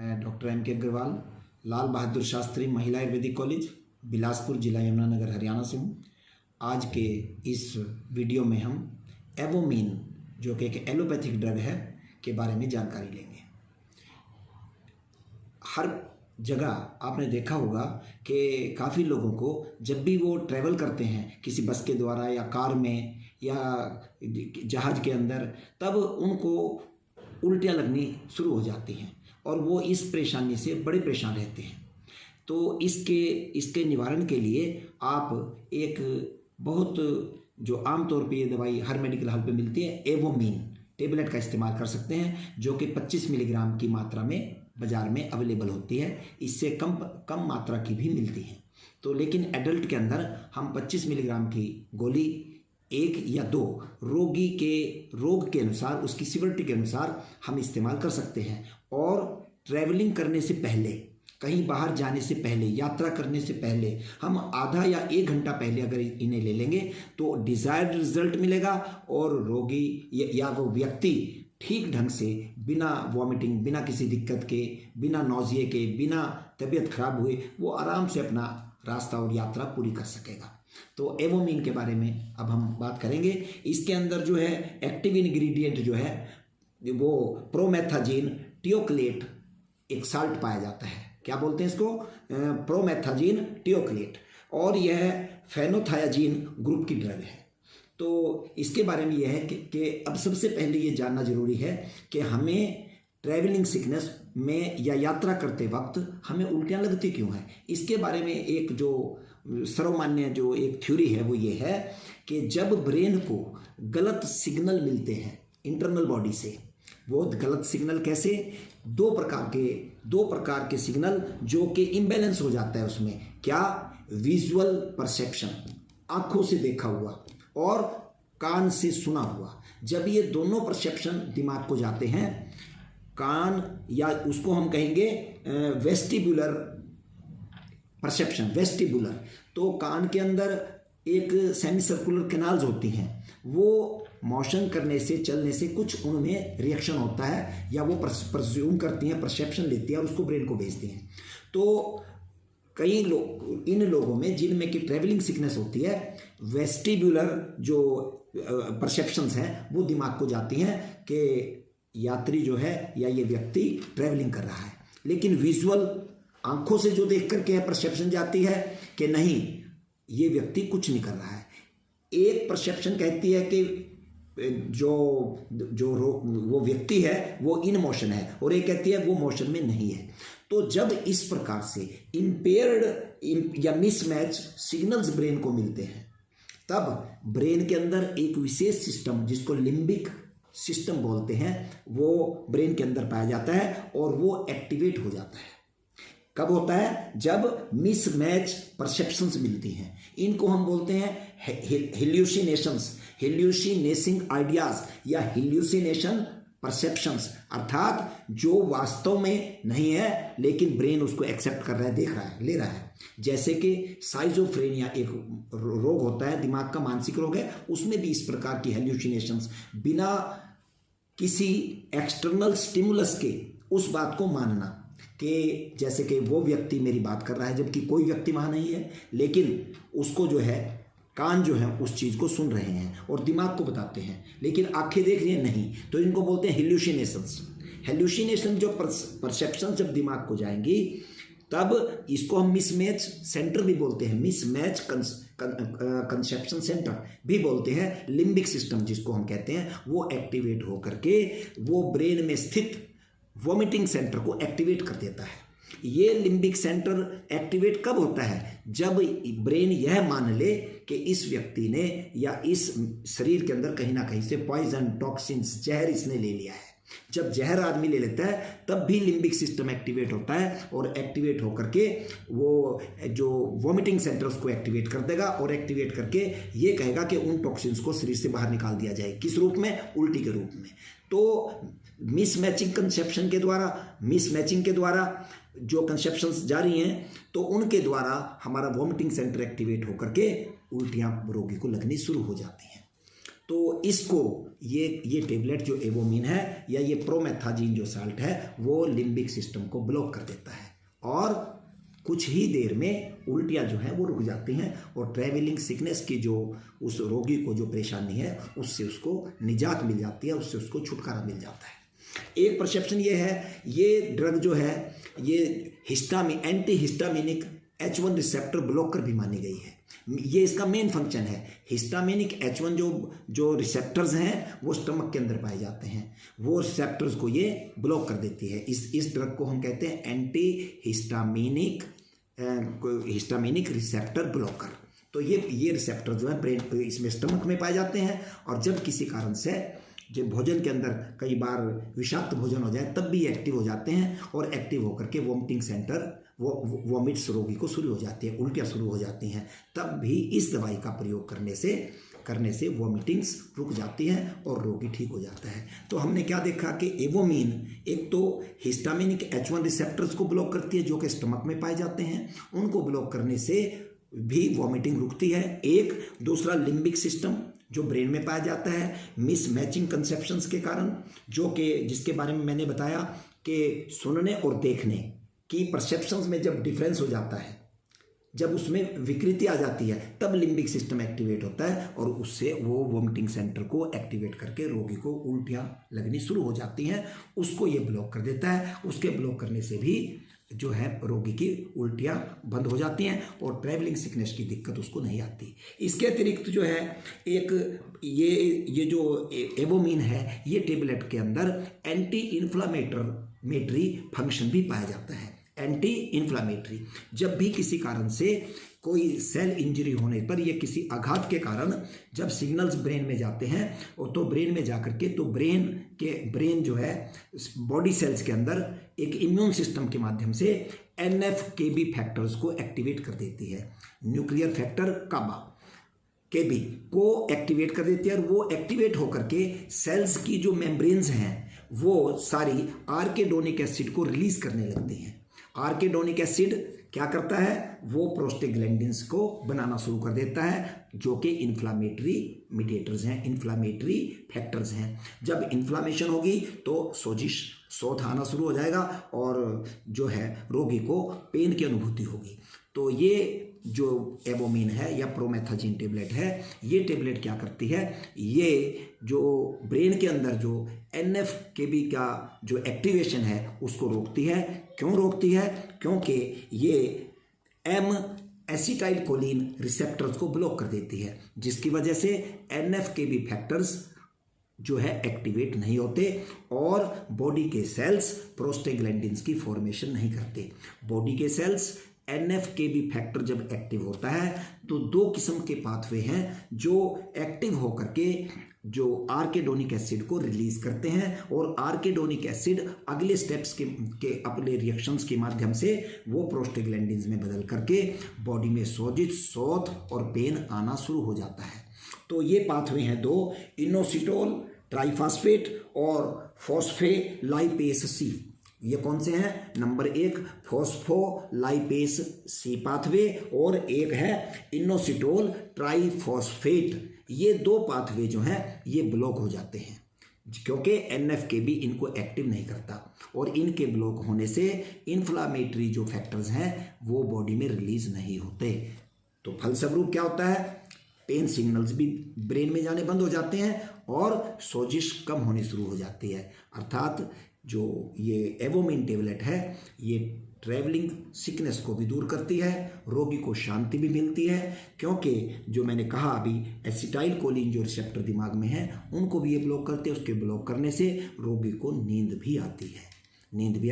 मैं doctor M के अग्रवाल, लाल बहादुर शास्त्री महिला आयुर्वेदिक कॉलेज, बिलासपुर, जिला यमुनानगर, हरियाणा से हूँ। आज के इस वीडियो में हम एवोमीन, जो कि एक एलोपैथिक ड्रग है, के बारे में जानकारी लेंगे। हर जगह आपने देखा होगा कि काफ़ी लोगों को जब भी वो ट्रैवल करते हैं किसी बस के द्वारा या कार में या जहाज़ के अंदर, तब उनको उल्टियाँ लगनी शुरू हो जाती हैं और वो इस परेशानी से बड़े परेशान रहते हैं। तो इसके निवारण के लिए आप एक बहुत जो आमतौर पे ये दवाई हर मेडिकल हॉल पे मिलती है, एवोमीन टेबलेट का इस्तेमाल कर सकते हैं, जो कि 25 मिलीग्राम की मात्रा में बाज़ार में अवेलेबल होती है। इससे कम मात्रा की भी मिलती है। तो लेकिन एडल्ट के अंदर हम 25 मिलीग्राम की गोली 1 या 2 रोगी के रोग के अनुसार, उसकी सिवियरिटी के अनुसार हम इस्तेमाल कर सकते हैं। और ट्रैवलिंग करने से पहले, कहीं बाहर जाने से पहले, यात्रा करने से पहले हम आधा या 1 घंटा पहले अगर इन्हें ले लेंगे तो डिज़ायर्ड रिजल्ट मिलेगा और रोगी या वो व्यक्ति ठीक ढंग से बिना वॉमिटिंग, बिना किसी दिक्कत के, बिना नौजिए के, बिना तबीयत खराब हुए वो आराम से अपना रास्ता और यात्रा पूरी कर सकेगा। तो एवोमीन के बारे में अब हम बात करेंगे। इसके अंदर जो है एक्टिव इंग्रेडिएंट जो है वो प्रोमेथाजीन टियोक्लेट एक साल्ट पाया जाता है। क्या बोलते हैं इसको? प्रोमेथाजीन टियोक्लेट। और यह फेनोथायाजीन ग्रुप की ड्रग है। तो इसके बारे में यह है कि अब सबसे पहले ये जानना जरूरी है कि हमें ट्रैवलिंग सिकनेस में या यात्रा करते वक्त हमें उल्टियाँ लगती क्यों हैं। इसके बारे में एक जो सर्वमान्य जो एक थ्योरी है वो ये है कि जब ब्रेन को गलत सिग्नल मिलते हैं इंटरनल बॉडी से, वो गलत सिग्नल कैसे? दो प्रकार के सिग्नल जो कि इम्बैलेंस हो जाता है उसमें। क्या? विजुअल परसेप्शन, आंखों से देखा हुआ, और कान से सुना हुआ। जब ये दोनों परसेप्शन दिमाग को जाते हैं, कान या उसको हम कहेंगे वेस्टिबुलर परसेप्शन, वेस्टिबुलर, तो कान के अंदर एक सेमी सर्कुलर कैनाल्स होती हैं। वो मोशन करने से, चलने से कुछ उनमें रिएक्शन होता है या वो परस्यूम करती हैं, परसेप्शन लेती हैं और उसको ब्रेन को भेजती हैं। तो कई लोग, इन लोगों में जिनमें कि ट्रैवलिंग सिकनेस होती है, वेस्टिबुलर जो परसेप्शंस हैं वो दिमाग को जाती हैं कि यात्री जो है या ये व्यक्ति ट्रैवलिंग कर रहा है। लेकिन विजुअल, आंखों से जो देख करके परसेप्शन जाती है कि नहीं, ये व्यक्ति कुछ नहीं कर रहा है। एक परसेप्शन कहती है कि वो व्यक्ति है वो इन मोशन है, और एक कहती है वो मोशन में नहीं है। तो जब इस प्रकार से इम्पेयर्ड या मिसमैच सिग्नल्स ब्रेन को मिलते हैं, तब ब्रेन के अंदर एक विशेष सिस्टम जिसको लिम्बिक सिस्टम बोलते हैं वो ब्रेन के अंदर पाया जाता है और वो एक्टिवेट हो जाता है। कब होता है? जब मिसमैच परसेप्शंस मिलती हैं। इनको हम बोलते हैं हेल्यूसिनेशंस, हेल्यूसिनेसिंग आइडियाज या हेल्यूसिनेशन परसेप्शंस, अर्थात जो वास्तव में नहीं है लेकिन ब्रेन उसको एक्सेप्ट कर रहा है, देख रहा है, ले रहा है। जैसे कि साइजोफ्रेनिया एक रोग होता है, दिमाग का मानसिक रोग है, उसमें भी इस प्रकार की हेल्यूसिनेशंस, बिना किसी एक्सटर्नल स्टिमुलस के उस बात को मानना कि जैसे कि वो व्यक्ति मेरी बात कर रहा है जबकि कोई व्यक्ति वहाँ नहीं है, लेकिन उसको जो है कान जो है उस चीज़ को सुन रहे हैं और दिमाग को बताते हैं, लेकिन आंखें देख रही हैं नहीं। तो इनको बोलते हैं हेल्यूसिनेशंस। हेल्यूसिनेशन जो परसेप्शन जब दिमाग को जाएंगी, तब इसको हम मिसमैच सेंटर भी बोलते हैं, मिसमैच कंसेप्शन सेंटर भी बोलते हैं। लिम्बिक सिस्टम जिसको हम कहते हैं वो एक्टिवेट हो करके वो ब्रेन में स्थित वॉमिटिंग सेंटर को एक्टिवेट कर देता है। ये लिम्बिक सेंटर एक्टिवेट कब होता है? जब ब्रेन यह मान ले कि इस व्यक्ति ने या इस शरीर के अंदर कहीं ना कहीं से पॉइजन, टॉक्सिन्स, जहर इसने ले लिया है। जब जहर आदमी ले लेता है तब भी लिम्बिक सिस्टम एक्टिवेट होता है और एक्टिवेट होकर के वो जो वॉमिटिंग सेंटर उसको एक्टिवेट कर देगा और एक्टिवेट करके ये कहेगा कि उन टॉक्सिन्स को शरीर से बाहर निकाल दिया जाए। किस रूप में? उल्टी के रूप में। तो मिसमैचिंग के द्वारा जो कंसेप्शंस जारी हैं, तो उनके द्वारा हमारा वॉमिटिंग सेंटर एक्टिवेट होकर के उल्टियाँ रोगी को लगनी शुरू हो जाती हैं। तो इसको ये टेबलेट जो एवोमिन है या ये प्रोमेथाजीन जो साल्ट है वो लिम्बिक सिस्टम को ब्लॉक कर देता है और कुछ ही देर में उल्टियाँ जो हैं वो रुक जाती हैं और ट्रैवलिंग सिकनेस की जो उस रोगी को जो परेशानी है उससे उसको निजात मिल जाती है, उससे उसको छुटकारा मिल जाता है। एक परसेप्शन ये है, ये ड्रग जो है ये anti histaminic H1 receptor blocker भी मानी गई है। ये इसका मेन फंक्शन है। हिस्टामिनिक H1 जो रिसेप्टर्स हैं वो स्टमक के अंदर पाए जाते हैं, वो रिसेप्टर्स को ये ब्लॉक कर देती है। इस ड्रग को हम कहते हैं एंटी हिस्टामिनिक रिसेप्टर ब्लॉकर। तो ये रिसेप्टर जो है ब्रेन इसमें स्टमक में पाए जाते हैं और जब किसी कारण से जब भोजन के अंदर कई बार विषाक्त भोजन हो जाए तब भी एक्टिव हो जाते हैं और एक्टिव होकर के वॉमिटिंग सेंटर वॉमिट्स रोगी को शुरू हो जाती है, उल्टियाँ शुरू हो जाती हैं। तब भी इस दवाई का प्रयोग करने से वॉमिटिंग्स रुक जाती हैं और रोगी ठीक हो जाता है। तो हमने क्या देखा कि एवोमीन एक तो हिस्टामिनिक H1 रिसेप्टर्स को ब्लॉक करती है जो कि स्टमक में पाए जाते हैं, उनको ब्लॉक करने से भी वॉमिटिंग रुकती है। एक दूसरा लिम्बिक सिस्टम जो ब्रेन में पाया जाता है मिसमैचिंग कंसेप्शंस के कारण, जिसके बारे में मैंने बताया कि सुनने और देखने की परसेप्शंस में जब डिफरेंस हो जाता है, जब उसमें विकृति आ जाती है तब लिम्बिक सिस्टम एक्टिवेट होता है और उससे वो वॉमिटिंग सेंटर को एक्टिवेट करके रोगी को उल्टियाँ लगनी शुरू हो जाती हैं, उसको ये ब्लॉक कर देता है। उसके ब्लॉक करने से भी जो है रोगी की उल्टियाँ बंद हो जाती हैं और ट्रैवलिंग सिकनेस की दिक्कत उसको नहीं आती। इसके अतिरिक्त जो है एक ये जो एवोमीन है ये टेबलेट के अंदर एंटी इन्फ्लामेटरी फंक्शन भी पाया जाता है। एंटी इन्फ्लामेटरी, जब भी किसी कारण से कोई सेल इंजरी होने पर या किसी आघात के कारण जब सिग्नल्स ब्रेन में जाते हैं और तो ब्रेन में जाकर के तो ब्रेन जो है बॉडी सेल्स के अंदर एक इम्यून सिस्टम के माध्यम से NF-kB फैक्टर्स को एक्टिवेट कर देती है। न्यूक्लियर फैक्टर KB को एक्टिवेट कर देती है और वो एक्टिवेट होकर के सेल्स की जो मेम्ब्रेन्स हैं वो सारी आर्किडोनिक एसिड को रिलीज करने लगती हैं। आर्किडोनिक एसिड क्या करता है, वो प्रोस्टेग्लैंडिन्स को बनाना शुरू कर देता है जो कि इन्फ्लामेटरी मीडिएटर्स हैं, इन्फ्लामेटरी फैक्टर्स हैं। जब इन्फ्लामेशन होगी तो सोथ आना शुरू हो जाएगा और जो है रोगी को पेन की अनुभूति होगी। तो ये जो एवोमीन है या प्रोमेथाजीन टेबलेट है, ये टेबलेट क्या करती है, ये जो ब्रेन के अंदर जो NF-kB का जो एक्टिवेशन है उसको रोकती है। क्यों रोकती है? क्योंकि ये एसिटाइल कोलिन रिसेप्टर्स को ब्लॉक कर देती है, जिसकी वजह से NF-kB फैक्टर्स जो है एक्टिवेट नहीं होते और बॉडी के सेल्स प्रोस्टेग्लैंडिन्स की फॉर्मेशन नहीं करते। बॉडी के सेल्स NF-kB फैक्टर जब एक्टिव होता है तो दो किस्म के पाथवे हैं जो एक्टिव होकर के जो आर्किडोनिक एसिड को रिलीज करते हैं और आर्किडोनिक एसिड अगले स्टेप्स के अपने रिएक्शंस के माध्यम से वो प्रोस्टेग्लैंडिन्स में बदल करके बॉडी में सोजिश, सोथ और पेन आना शुरू हो जाता है। तो ये पाथवे हैं दो, इनोसिटोल ट्राइफॉस्फेट और फॉस्फोलाइपेस C। ये कौन से हैं? नंबर 1 फॉस्फोलाइपेस C पाथवे और एक है इनोसिटोल ट्राइफॉस्फेट। ये दो पाथवे जो हैं ये ब्लॉक हो जाते हैं क्योंकि NF-kB इनको एक्टिव नहीं करता और इनके ब्लॉक होने से इन्फ्लामेटरी जो फैक्टर्स हैं वो बॉडी में रिलीज नहीं होते। तो फलस्वरूप क्या होता है, पेन सिग्नल्स भी ब्रेन में जाने बंद हो जाते हैं और सोजिश कम होनी शुरू हो जाती है। अर्थात जो ये एवोमीन टेबलेट है ये ट्रैवलिंग सिकनेस को भी दूर करती है, रोगी को शांति भी मिलती है क्योंकि जो मैंने कहा अभी एसिटाइल कोलिन जो रिसेप्टर दिमाग में है उनको भी ये ब्लॉक करते हैं। उसके ब्लॉक करने से रोगी को नींद भी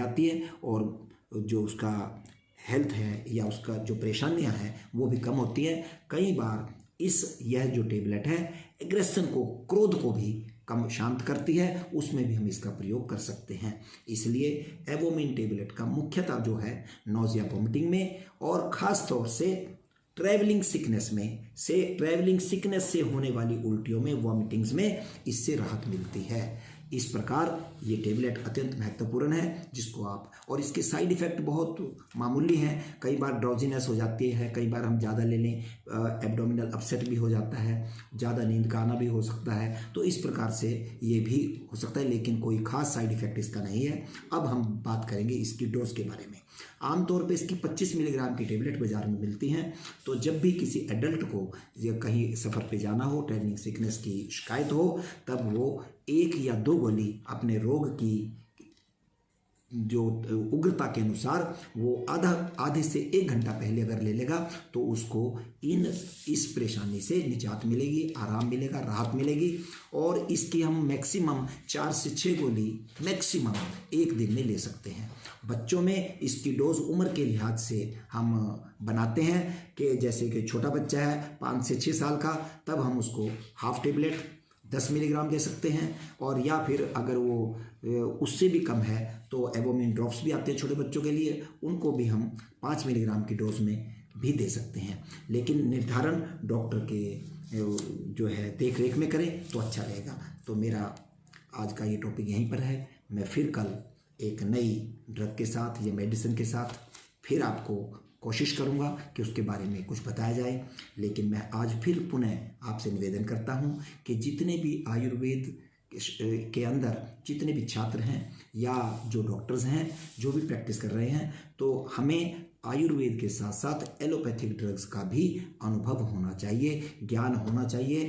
आती है और जो उसका हेल्थ है या उसका जो परेशानियां हैं वो भी कम होती हैं। कई बार यह जो टेबलेट है एग्रेशन को, क्रोध को भी कम शांत करती है, उसमें भी हम इसका प्रयोग कर सकते हैं। इसलिए एवोमीन टेबलेट का मुख्यतः जो है नोजिया वॉमिटिंग में और ख़ास तौर से ट्रैवलिंग सिकनेस से होने वाली उल्टियों में, वॉमिटिंग्स में इससे राहत मिलती है। इस प्रकार ये टेबलेट अत्यंत महत्वपूर्ण है, जिसको आप, और इसके साइड इफ़ेक्ट बहुत मामूली हैं। कई बार ड्राउजीनेस हो जाती है, कई बार हम ज़्यादा ले लें एब्डोमिनल अपसेट भी हो जाता है, ज़्यादा नींद का आना भी हो सकता है, तो इस प्रकार से ये भी हो सकता है, लेकिन कोई खास साइड इफ़ेक्ट इसका नहीं है। अब हम बात करेंगे इसकी डोज के बारे में। आमतौर पे इसकी 25 मिलीग्राम की टेबलेट बाज़ार में मिलती हैं। तो जब भी किसी एडल्ट को या कहीं सफ़र पे जाना हो, ट्रैवलिंग सिकनेस की शिकायत हो, तब वो 1 या 2 गोली अपने रोग की जो उग्रता के अनुसार वो आधे से 1 घंटा पहले अगर ले लेगा तो उसको इस परेशानी से निजात मिलेगी, आराम मिलेगा, राहत मिलेगी। और इसकी हम मैक्सिमम 4 से 6 गोली मैक्सिमम एक दिन में ले सकते हैं। बच्चों में इसकी डोज उम्र के लिहाज से हम बनाते हैं कि जैसे कि छोटा बच्चा है 5 से 6 साल का, तब हम उसको हाफ टेबलेट 10 मिलीग्राम दे सकते हैं, और या फिर अगर वो उससे भी कम है तो एवोमिन ड्रॉप्स भी आते हैं छोटे बच्चों के लिए, उनको भी हम 5 मिलीग्राम की डोज में भी दे सकते हैं। लेकिन निर्धारण डॉक्टर के जो है देख रेख में करें तो अच्छा रहेगा। तो मेरा आज का ये टॉपिक यहीं पर है। मैं फिर कल एक नई ड्रग के साथ या मेडिसिन के साथ फिर आपको कोशिश करूंगा कि उसके बारे में कुछ बताया जाए। लेकिन मैं आज फिर पुनः आपसे निवेदन करता हूं कि जितने भी आयुर्वेद के अंदर जितने भी छात्र हैं या जो डॉक्टर्स हैं जो भी प्रैक्टिस कर रहे हैं, तो हमें आयुर्वेद के साथ साथ एलोपैथिक ड्रग्स का भी अनुभव होना चाहिए, ज्ञान होना चाहिए।